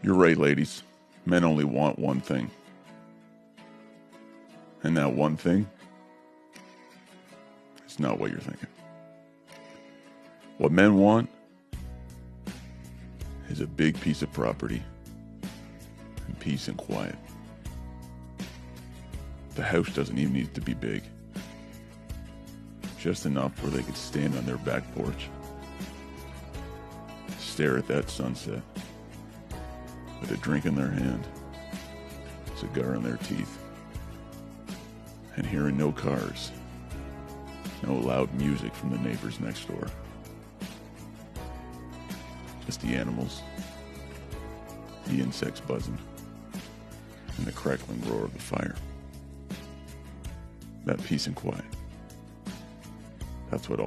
You're right, ladies. Men only want one thing. And that one thing is not what you're thinking. What men want is a big piece of property and peace and quiet. The house doesn't even need to be big. Just enough where they could stand on their back porch, stare at that sunset, with a drink in their hand, cigar in their teeth, and hearing no cars, no loud music from the neighbors next door. Just the animals, the insects buzzing, and the crackling roar of the fire. That peace and quiet. That's what